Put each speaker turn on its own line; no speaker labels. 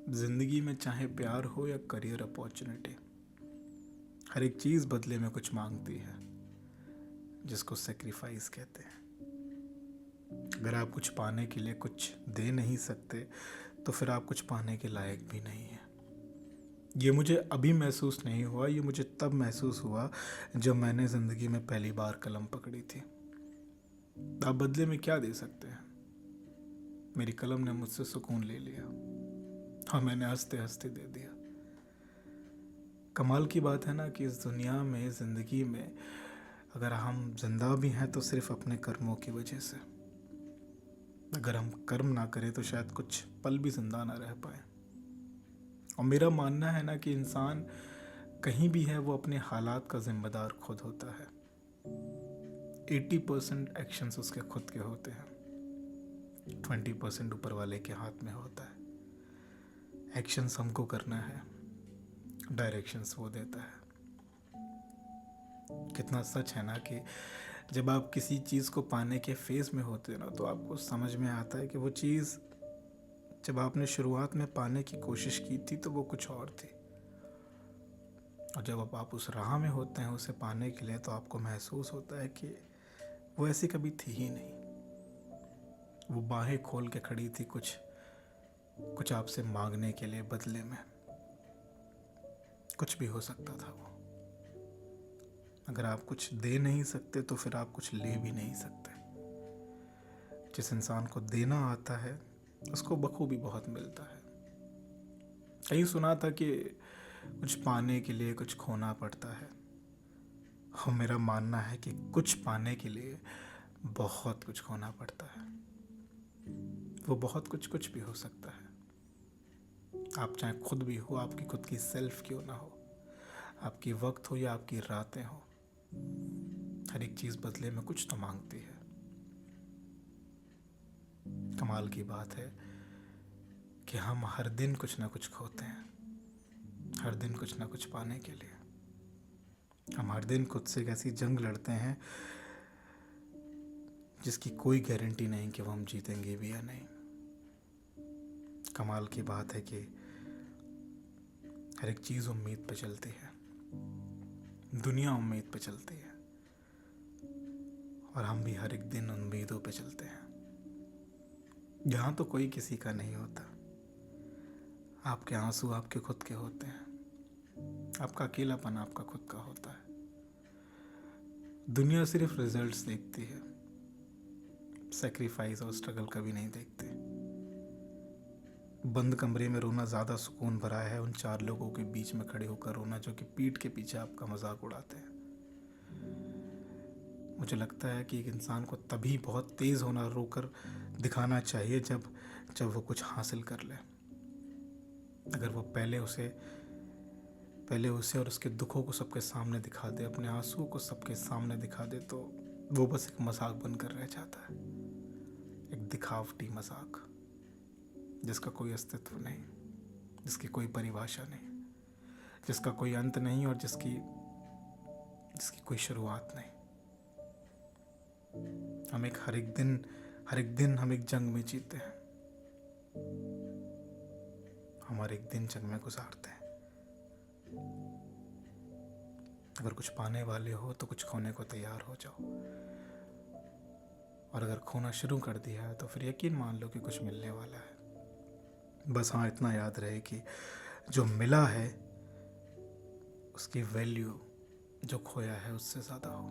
जिंदगी में चाहे प्यार हो या करियर अपॉर्चुनिटी, हर एक चीज़ बदले में कुछ मांगती है, जिसको सेक्रीफाइस कहते हैं। अगर आप कुछ पाने के लिए कुछ दे नहीं सकते तो फिर आप कुछ पाने के लायक भी नहीं हैं। ये मुझे अभी महसूस नहीं हुआ, ये मुझे तब महसूस हुआ जब मैंने ज़िंदगी में पहली बार कलम पकड़ी थी। आप बदले में क्या दे सकते हैं? मेरी कलम ने मुझसे सुकून ले लिया और मैंने हंसते हंसते दे दिया। कमाल की बात है ना कि इस दुनिया में, ज़िंदगी में अगर हम जिंदा भी हैं तो सिर्फ अपने कर्मों की वजह से। अगर हम कर्म ना करें तो शायद कुछ पल भी जिंदा ना रह पाए। और मेरा मानना है ना कि इंसान कहीं भी है वो अपने हालात का जिम्मेदार खुद होता है। 80% एक्शंस उसके खुद के होते हैं, 20% ऊपर वाले के हाथ में होता है। एक्शंस हमको करना है, डायरेक्शंस वो देता है। कितना सच है ना कि जब आप किसी चीज़ को पाने के फेज़ में होते हैं ना तो आपको समझ में आता है कि वो चीज़ जब आपने शुरुआत में पाने की कोशिश की थी तो वो कुछ और थी, और जब अब आप उस राह में होते हैं उसे पाने के लिए तो आपको महसूस होता है कि वो ऐसी कभी थी ही नहीं। वो बाहें खोल के खड़ी थी कुछ कुछ आपसे मांगने के लिए, बदले में कुछ भी हो सकता था वो। अगर आप कुछ दे नहीं सकते तो फिर आप कुछ ले भी नहीं सकते। जिस इंसान को देना आता है उसको बखूबी बहुत मिलता है। कहीं सुना था कि कुछ पाने के लिए कुछ खोना पड़ता है, और मेरा मानना है कि कुछ पाने के लिए बहुत कुछ खोना पड़ता है। वो बहुत कुछ कुछ भी हो सकता है। आप चाहे खुद भी हो, आपकी खुद की सेल्फ क्यों ना हो, आपकी वक्त हो या आपकी रातें हो, हर एक चीज़ बदले में कुछ तो मांगती है। कमाल की बात है कि हम हर दिन कुछ ना कुछ खोते हैं, हर दिन कुछ ना कुछ पाने के लिए। हम हर दिन खुद से एक ऐसी जंग लड़ते हैं जिसकी कोई गारंटी नहीं कि वो हम जीतेंगे भी या नहीं। कमाल की बात है कि हर एक चीज़ उम्मीद पे चलती है, दुनिया उम्मीद पे चलती है, और हम भी हर एक दिन उम्मीदों पे चलते हैं। यहाँ तो कोई किसी का नहीं होता। आपके आंसू आपके खुद के होते हैं, आपका अकेलापन आपका खुद का होता है। दुनिया सिर्फ रिजल्ट्स देखती है, सेक्रीफाइस और स्ट्रगल कभी नहीं देखते। बंद कमरे में रोना ज़्यादा सुकून भरा है उन चार लोगों के बीच में खड़े होकर रोना जो कि पीठ के पीछे आपका मजाक उड़ाते हैं। मुझे लगता है कि एक इंसान को तभी बहुत तेज़ होना रोकर दिखाना चाहिए जब जब वो कुछ हासिल कर ले। अगर वो पहले उसे और उसके दुखों को सबके सामने दिखा दे, अपने आंसुओं को सबके सामने दिखा दे, तो वो बस एक मजाक बनकर रह जाता है। एक दिखावटी मजाक जिसका कोई अस्तित्व नहीं, जिसकी कोई परिभाषा नहीं, जिसका कोई अंत नहीं और जिसकी जिसकी कोई शुरुआत नहीं। हम हर एक दिन हम एक जंग में जीते हैं। हम हर एक दिन जंग में गुजारते हैं। अगर कुछ पाने वाले हो तो कुछ खोने को तैयार हो जाओ, और अगर खोना शुरू कर दिया है तो फिर यकीन मान लो कि कुछ मिलने वाला है। बस हाँ, इतना याद रहे कि जो मिला है उसकी वैल्यू जो खोया है उससे ज़्यादा हो।